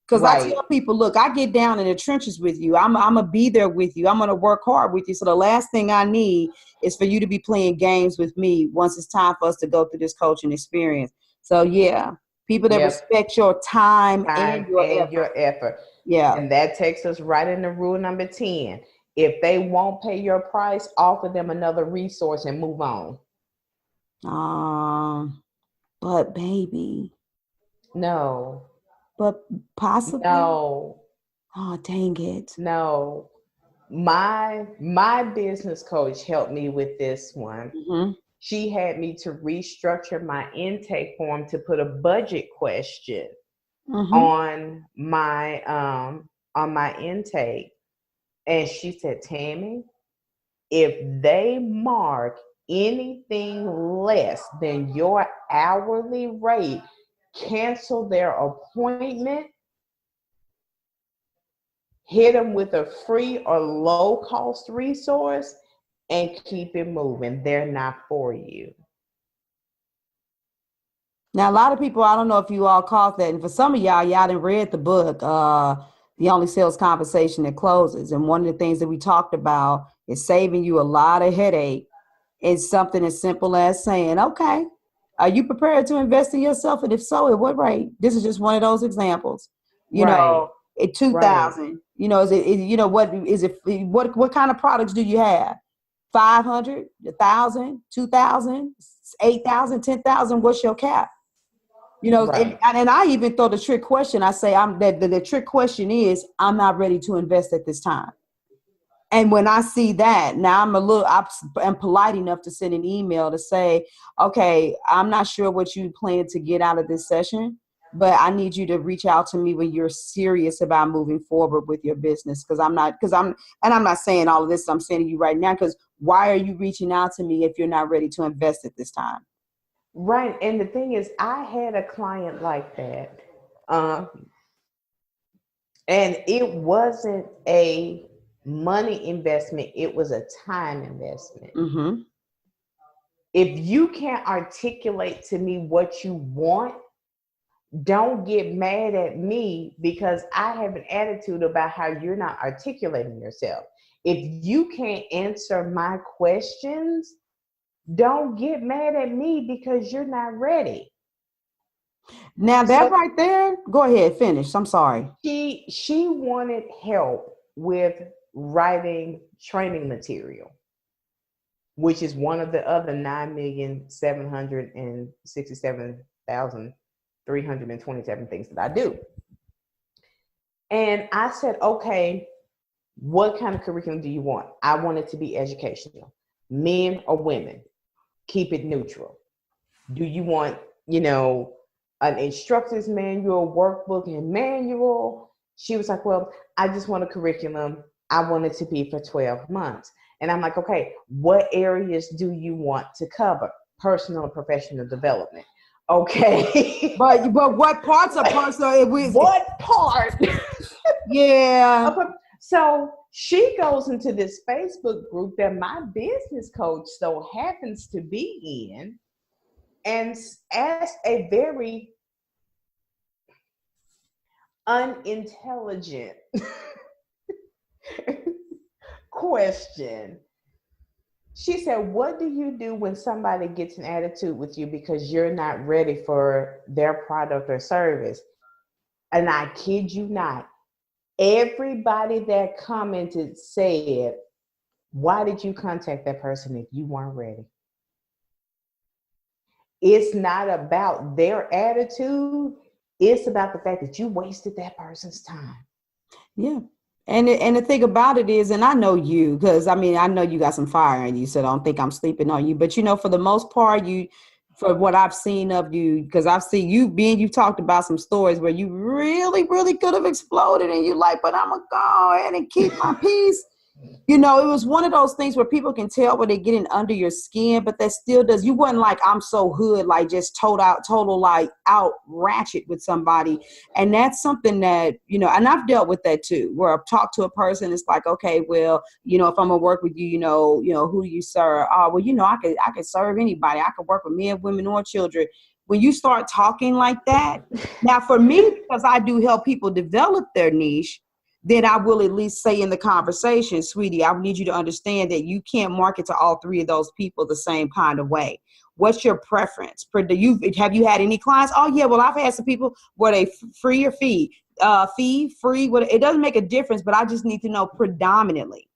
Because I tell people, look, I get down in the trenches with you. I'm going to be there with you. I'm going to work hard with you. So the last thing I need is for you to be playing games with me once it's time for us to go through this coaching experience. So, yeah, people that respect your time and your effort. Yeah. And that takes us right into rule number 10. If they won't pay your price, offer them another resource and move on. But baby. No. But possibly. No. Oh, dang it. No. My business coach helped me with this one. Mm-hmm. She had me to restructure my intake form to put a budget question on my intake. And she said, Tammy, if they mark anything less than your hourly rate, cancel their appointment, hit them with a free or low cost resource, and keep it moving. They're not for you. Now, a lot of people, I don't know if you all caught that. And for some of y'all done read the book, The Only Sales Conversation That Closes. And one of the things that we talked about is saving you a lot of headache. It's something as simple as saying, okay, are you prepared to invest in yourself? And if so, at what rate? This is just one of those examples. You know, at 2,000, you know, what kind of products do you have? 500, 1,000, 2,000, 8,000, 10,000, what's your cap? You know, and I even throw the trick question. I say the trick question is, I'm not ready to invest at this time. And when I see that, now I'm polite enough to send an email to say, okay, I'm not sure what you plan to get out of this session, but I need you to reach out to me when you're serious about moving forward with your business. I'm not saying all of this, I'm saying to you right now, because why are you reaching out to me if you're not ready to invest at this time? Right. And the thing is, I had a client like that. And it wasn't a money investment. It was a time investment. Mm-hmm. If you can't articulate to me what you want, don't get mad at me because I have an attitude about how you're not articulating yourself. If you can't answer my questions, don't get mad at me because you're not ready. Now that right there, go ahead, finish. I'm sorry. She wanted help with writing training material, which is one of the other 9,767,327 things that I do. And I said, okay, what kind of curriculum do you want? I want it to be educational. Men or women? Keep it neutral. Do you want, an instructor's manual, workbook, and manual? She was like, well, I just want a curriculum. I want it to be for 12 months. And I'm like, okay, what areas do you want to cover? Personal and professional development. Okay. But what parts of personal? What part? Yeah. So she goes into this Facebook group that my business coach so happens to be in and asked a very unintelligent question. She said, what do you do when somebody gets an attitude with you because you're not ready for their product or service? And I kid you not, everybody that commented said, why did you contact that person if you weren't ready? It's not about their attitude. It's about the fact that you wasted that person's time. Yeah. And the thing about it is, and I know you, because I mean, I know you got some fire in you, so don't think I'm sleeping on you. But for the most part, for what I've seen of you, because I've seen you've talked about some stories where you really, really could have exploded, and you like, but I'm gonna go ahead and keep my peace. It was one of those things where people can tell when they're getting under your skin, but that still does. You wasn't like, I'm so hood, like just total like out ratchet with somebody. And that's something that, and I've dealt with that too, where I've talked to a person. It's like, okay, well, if I'm gonna work with you, who do you serve? Oh, well, I could serve anybody. I could work with men, women, or children. When you start talking like that, now for me, because I do help people develop their niche, then I will at least say in the conversation, sweetie, I need you to understand that you can't market to all three of those people the same kind of way. What's your preference? Have you had any clients? Oh yeah, well, I've had some people where they free or fee, free. It doesn't make a difference, but I just need to know predominantly.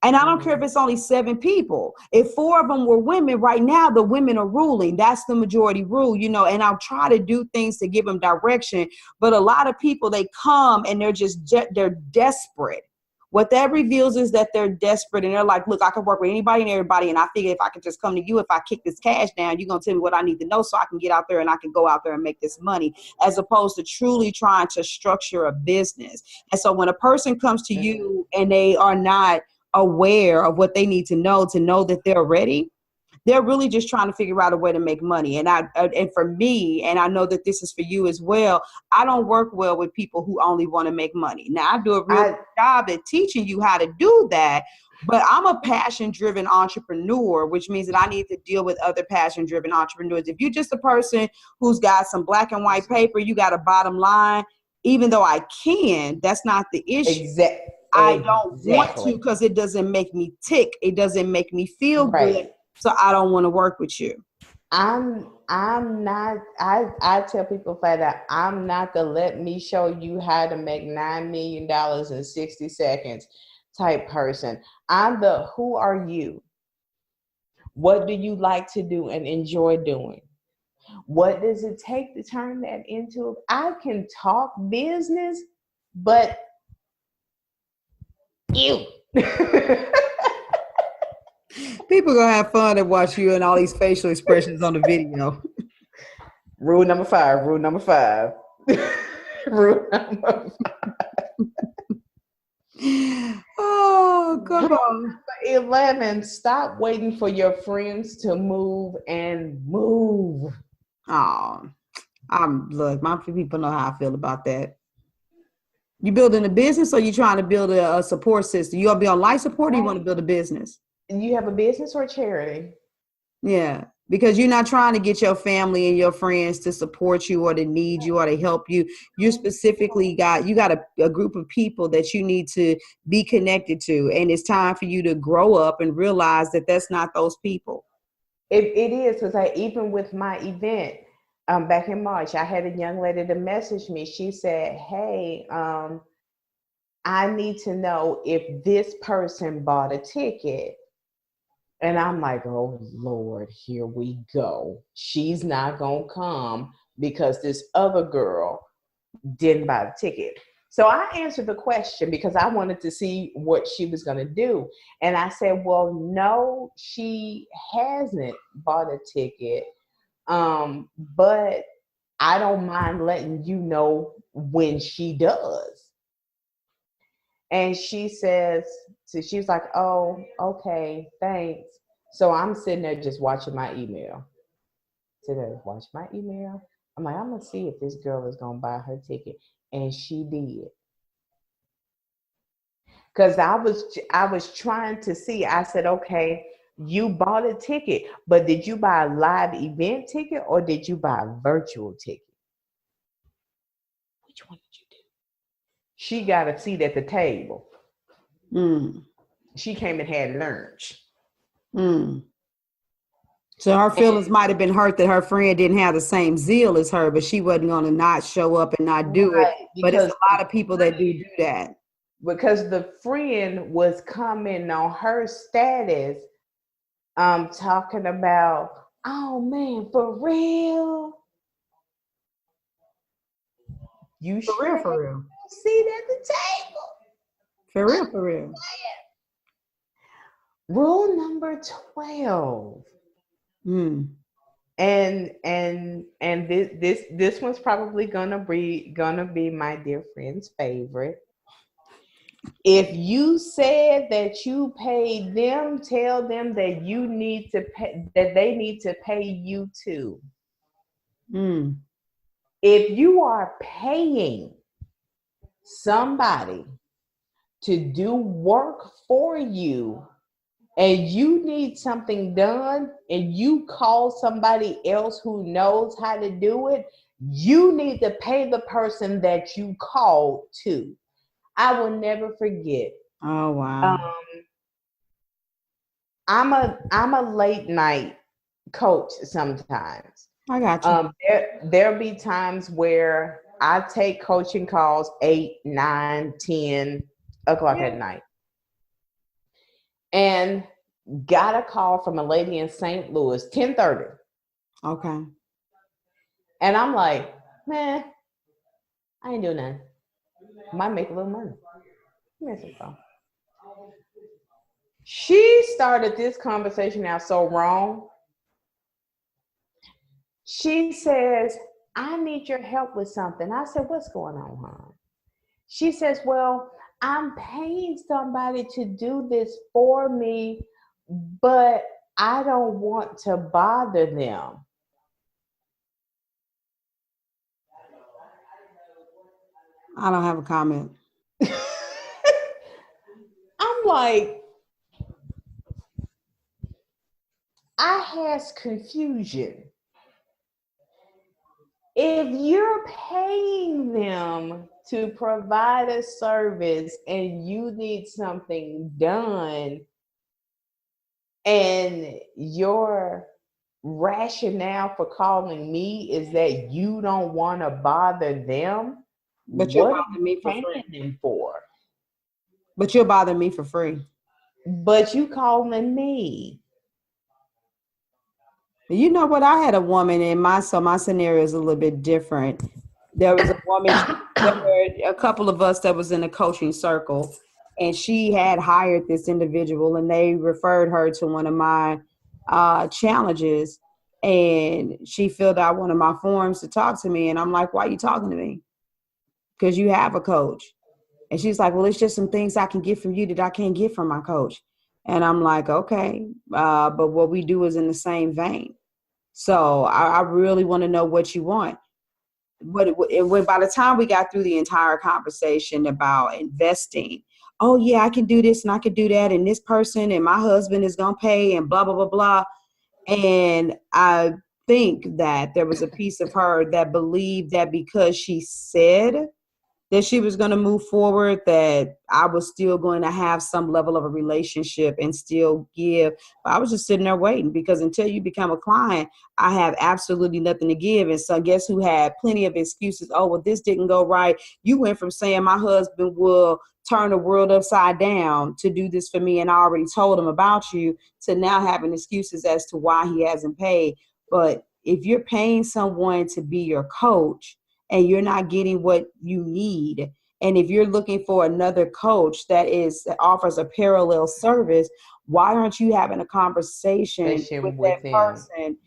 And I don't care if it's only 7 people. If 4 of them were women, right now the women are ruling. That's the majority rule, and I'll try to do things to give them direction. But a lot of people, they come and they're desperate. What that reveals is that they're desperate and they're like, look, I can work with anybody and everybody. And I figure if I could just come to you, if I kick this cash down, you're going to tell me what I need to know so I can get out there and I can go out there and make this money, as opposed to truly trying to structure a business. And so when a person comes to you and they are not aware of what they need to know that they're ready, they're really just trying to figure out a way to make money. And for me, and I know that this is for you as well, I don't work well with people who only want to make money. Now I do a real good job at teaching you how to do that, but I'm a passion-driven entrepreneur, which means that I need to deal with other passion-driven entrepreneurs. If you're just a person who's got some black and white paper, you got a bottom line, even though I can, that's not the issue. Exactly. I don't want to because it doesn't make me tick. It doesn't make me feel good. So I don't want to work with you. I'm not, I tell people flat out, I'm not the let me show you how to make $9 million in 60 seconds type person. I'm the who are you? What do you like to do and enjoy doing? What does it take to turn that into? I can talk business, but you. People gonna have fun and watch you and all these facial expressions on the video. Rule number 5. Rule number 5. Rule number 5. Oh, come on. 11. Stop waiting for your friends to move and move. Oh, look, my people know how I feel about that. You building a business or you trying to build a support system? You gonna be on life support or you want to build a business? You have a business or a charity? Yeah, because you're not trying to get your family and your friends to support you or to need you or to help you. You specifically got a group of people that you need to be connected to. And it's time for you to grow up and realize that that's not those people. It is, because even with my event, back in March, I had a young lady to message me. She said, hey, I need to know if this person bought a ticket. And I'm like, oh, Lord, here we go. She's not going to come because this other girl didn't buy the ticket. So I answered the question because I wanted to see what she was going to do. And I said, well, no, she hasn't bought a ticket. But I don't mind letting you know when she does. And she says, so she was like, oh, okay, thanks. So I'm sitting there just watching my email. Sitting there watching my email. I'm like, I'm gonna see if this girl is gonna buy her ticket. And she did. Because I was trying to see. I said, okay, you bought a ticket, but did you buy a live event ticket or did you buy a virtual ticket? Which one did you do? She got a seat at the table. She came and had lunch. So her feelings might have been hurt that her friend didn't have the same zeal as her, but she wasn't going to not show up and not do it. But it's a lot of people that do that. Because the friend was commenting on her status, talking about, oh man, for real? You sure For real. Seat at the table. For real. Rule number 12. And this one's probably gonna be my dear friend's favorite. If you said that you paid them, tell them that you need to pay, that they need to pay you too. If you are paying somebody to do work for you and you need something done and you call somebody else who knows how to do it, you need to pay the person that you called to. I will never forget. Oh, wow. I'm a late night coach sometimes. I got you. There'll be times where I take coaching calls 8, 9, 10 o'clock at night. And got a call from a lady in St. Louis, 10:30. Okay. And I'm like, man, I ain't doing nothing. Might make a little money. Give me some phone. She started this conversation out so wrong. She says, I need your help with something. I said, what's going on, hon? She says, well, I'm paying somebody to do this for me, but I don't want to bother them. I don't have a comment. I'm like, I has confusion. If you're paying them to provide a service and you need something done, and your rationale for calling me is that you don't want to bother them, but you're what bothering me for free. them for? But you're bothering me for free. But you calling me. You know what? I had a woman in my scenario is a little bit different. There was a woman, there were a couple of us that was in a coaching circle, and she had hired this individual, and they referred her to one of my challenges, and she filled out one of my forms to talk to me, and I'm like, why are you talking to me? Because you have a coach. And she's like, well, it's just some things I can get from you that I can't get from my coach. And I'm like, okay, but what we do is in the same vein. So I really want to know what you want. But by the time we got through the entire conversation about investing, oh yeah, I can do this and I can do that, and this person and my husband is gonna pay and blah blah blah blah. And I think that there was a piece of her that believed that because she said that she was going to move forward, that I was still going to have some level of a relationship and still give. But I was just sitting there waiting, because until you become a client, I have absolutely nothing to give. And so guess who had plenty of excuses? Oh, well, this didn't go right. You went from saying my husband will turn the world upside down to do this for me, and I already told him about you, to now having excuses as to why he hasn't paid. But if you're paying someone to be your coach, and you're not getting what you need, and if you're looking for another coach that offers a parallel service, why aren't you having a conversation with that person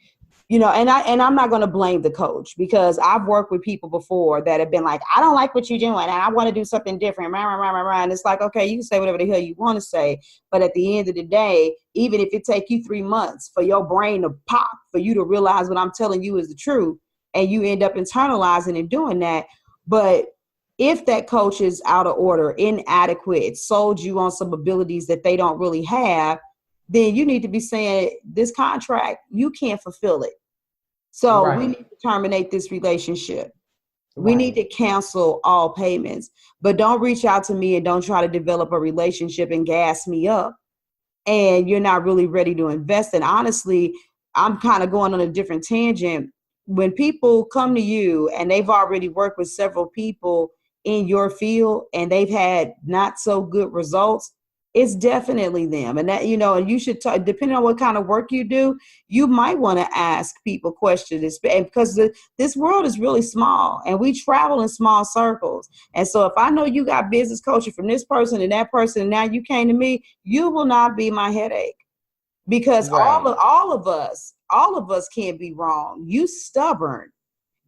I'm not going to blame the coach, because I've worked with people before that have been like, I don't like what you're doing and I want to do something different. And it's like, okay, you can say whatever the hell you want to say. But at the end of the day, even if it take you 3 months for your brain to pop, for you to realize what I'm telling you is the truth, and you end up internalizing and doing that. But if that coach is out of order, inadequate, sold you on some abilities that they don't really have, then you need to be saying, this contract, you can't fulfill it. So we need to terminate this relationship. We need to cancel all payments. But don't reach out to me and don't try to develop a relationship and gas me up, and you're not really ready to invest. And honestly, I'm kind of going on a different tangent. When people come to you and they've already worked with several people in your field and they've had not so good results, it's definitely them. And that, and you should talk, depending on what kind of work you do, you might want to ask people questions, because this world is really small and we travel in small circles. And so if I know you got business coaching from this person and that person, and now you came to me, you will not be my headache, because all of us can't be wrong. You stubborn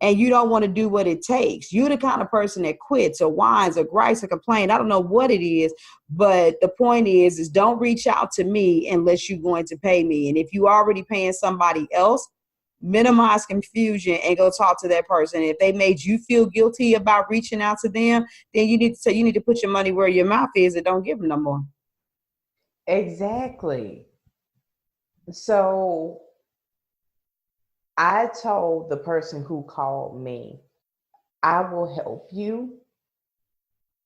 and you don't want to do what it takes. You're the kind of person that quits or whines or gripes or complains. I don't know what it is, but the point is don't reach out to me unless you're going to pay me. And if you already paying somebody else, minimize confusion and go talk to that person. If they made you feel guilty about reaching out to them, then you need to put your money where your mouth is and don't give them no more. Exactly. So I told the person who called me, I will help you,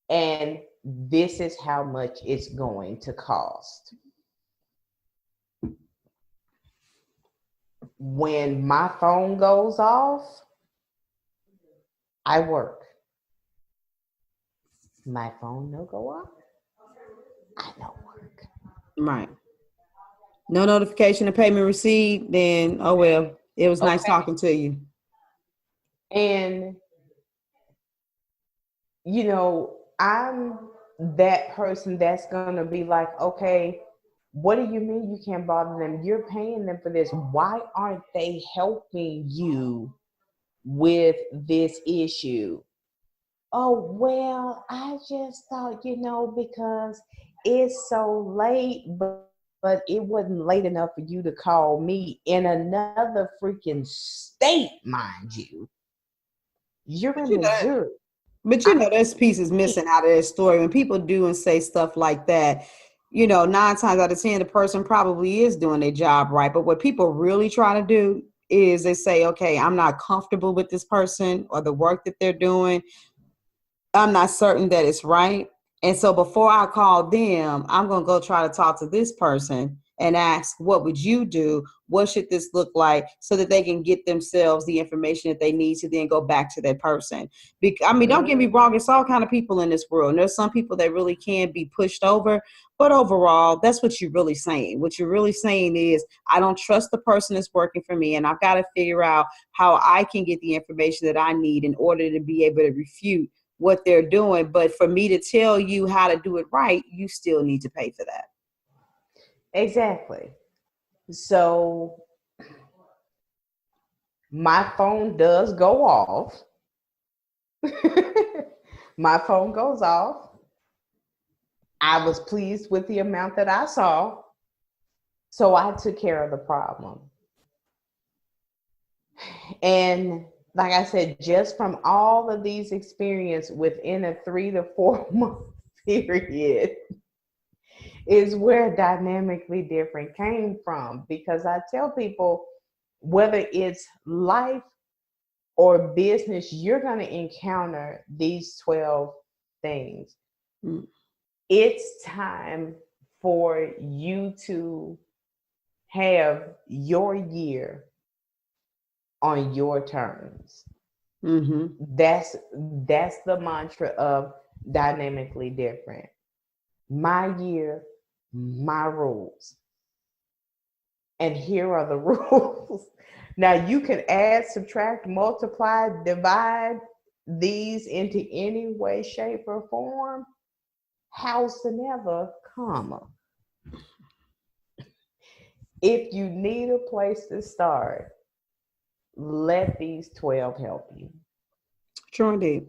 and this is how much it's going to cost. When my phone goes off, I work. My phone no go off, I don't work. Right. No notification of payment received, then oh well. It was nice talking to you. And I'm that person that's gonna be like, okay, what do you mean you can't bother them? You're paying them for this. Why aren't they helping you with this issue? Oh, well, I just thought, because it's so late, but it wasn't late enough for you to call me in another freaking state, mind you. You're in Missouri. But this piece is missing out of this story. When people do and say stuff like that, 9 times out of 10, the person probably is doing their job right. But what people really try to do is they say, okay, I'm not comfortable with this person or the work that they're doing. I'm not certain that it's right. And so before I call them, I'm going to go try to talk to this person and ask, what would you do? What should this look like, so that they can get themselves the information that they need to then go back to that person. Don't get me wrong. It's all kind of people in this world. And there's some people that really can be pushed over. But overall, that's what you're really saying. What you're really saying is, I don't trust the person that's working for me, and I've got to figure out how I can get the information that I need in order to be able to refute what they're doing. But for me to tell you how to do it right, you still need to pay for that. Exactly. So my phone does go off. My phone goes off. I was pleased with the amount that I saw, so I took care of the problem. And like I said, just from all of these experiences within a 3 to 4 month period is where Dynamically Different came from. Because I tell people, whether it's life or business, you're going to encounter these 12 things. It's time for you to have your year on your terms. That's the mantra of Dynamically Different. My year, my rules. And here are the rules. Now you can add, subtract, multiply, divide these into any way, shape, or form. Howsoever, comma. If you need a place to start, let these 12 help you. True indeed.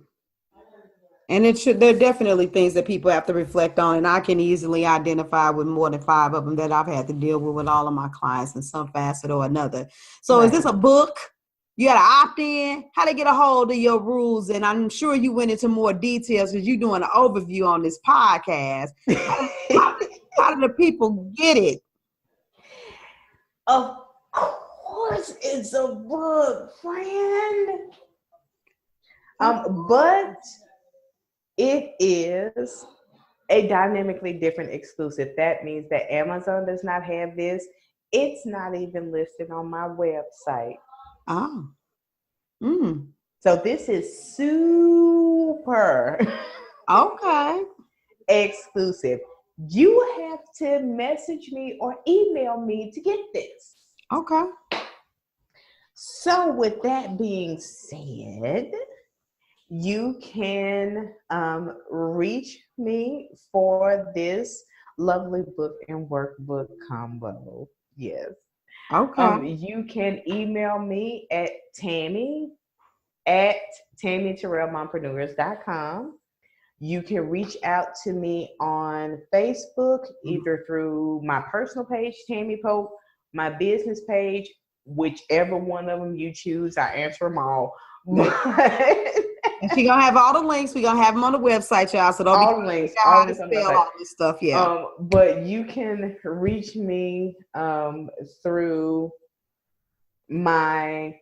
And there are definitely things that people have to reflect on, and I can easily identify with more than 5 of them that I've had to deal with all of my clients in some facet or another. So Is this a book? You got to opt in? How to get a hold of your rules? And I'm sure you went into more details because you're doing an overview on this podcast. How do the people get it? Of course it's a book, friend. But it is a dynamically different exclusive. That means that Amazon does not have this. It's not even listed on my website. Oh. So this is super exclusive. You have to message me or email me to get this. Okay. So with that being said, you can reach me for this lovely book and workbook combo. Yes. Okay. You can email me at Tammy@TammyTerrellMompreneurs.com. You can reach out to me on Facebook, either through my personal page, Tammy Pope, my business page, whichever one of them you choose. I answer them all. And she's going to have all the links. We're going to have them on the website, y'all. So don't all the links. All to spell all this stuff, yeah. But you can reach me through my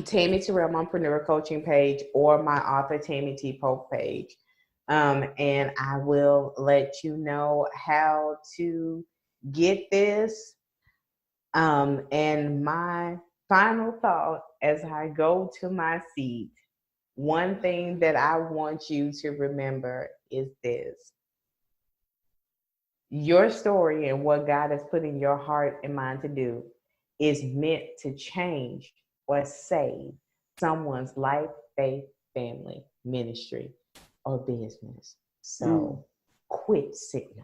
Tammy Terrell Mompreneur coaching page or my author Tammy T. Pope page. And I will let you know how to get this. And my final thought as I go to my seat, one thing that I want you to remember is this. Your story and what God has put in your heart and mind to do is meant to change or save someone's life, faith, family, ministry, or business. So quit sitting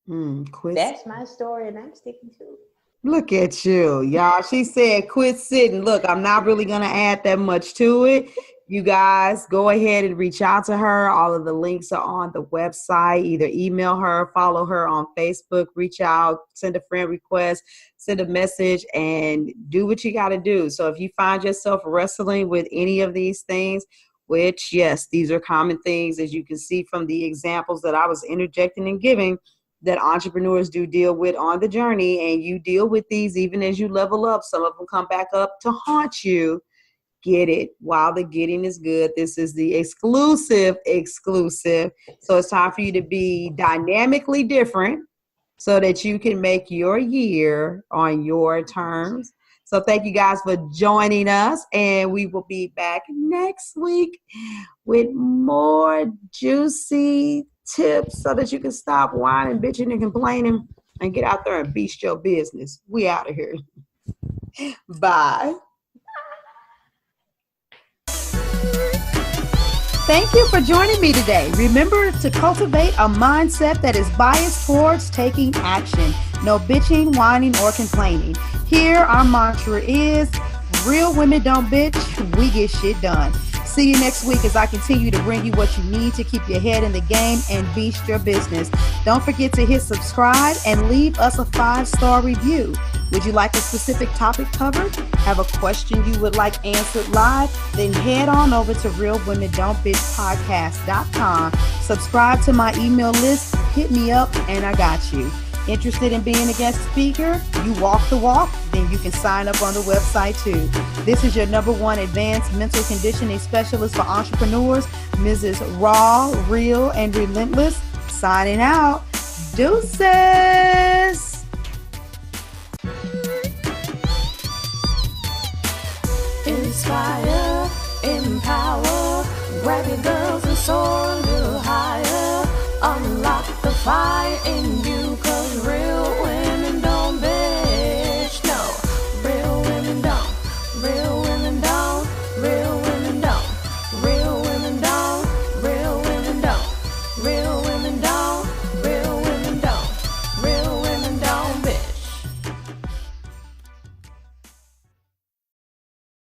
on it. That's my story and I'm sticking to it. Look at you, y'all. She said, quit sitting. Look, I'm not really going to add that much to it. You guys go ahead and reach out to her. All of the links are on the website. Either email her, follow her on Facebook, reach out, send a friend request, send a message, and do what you got to do. So if you find yourself wrestling with any of these things, which, yes, these are common things, as you can see from the examples that I was interjecting and giving, that entrepreneurs do deal with on the journey, and you deal with these even as you level up. Some of them come back up to haunt you. Get it while the getting is good. This is the exclusive. So it's time for you to be dynamically different so that you can make your year on your terms. So thank you guys for joining us, and we will be back next week with more juicy tips so that you can stop whining, bitching, and complaining and get out there and beast your business. We out of here. Bye. Thank you for joining me today. Remember to cultivate a mindset that is biased towards taking action. No bitching, whining, or complaining. Here, our mantra is, real women don't bitch, we get shit done. See you next week as I continue to bring you what you need to keep your head in the game and beast your business. Don't forget to hit subscribe and leave us a 5-star review. Would you like a specific topic covered? Have a question you would like answered live? Then head on over to realwomen.don't bitch.podcast.com. Subscribe to my email list, hit me up, and I got you. Interested in being a guest speaker? You walk the walk? Then you can sign up on the website too. This is your #1 advanced mental conditioning specialist for entrepreneurs, Mrs. Raw, Real, and Relentless. Signing out. Deuces. Inspire, empower, grab your girls and soar a little higher. Unlock the fire in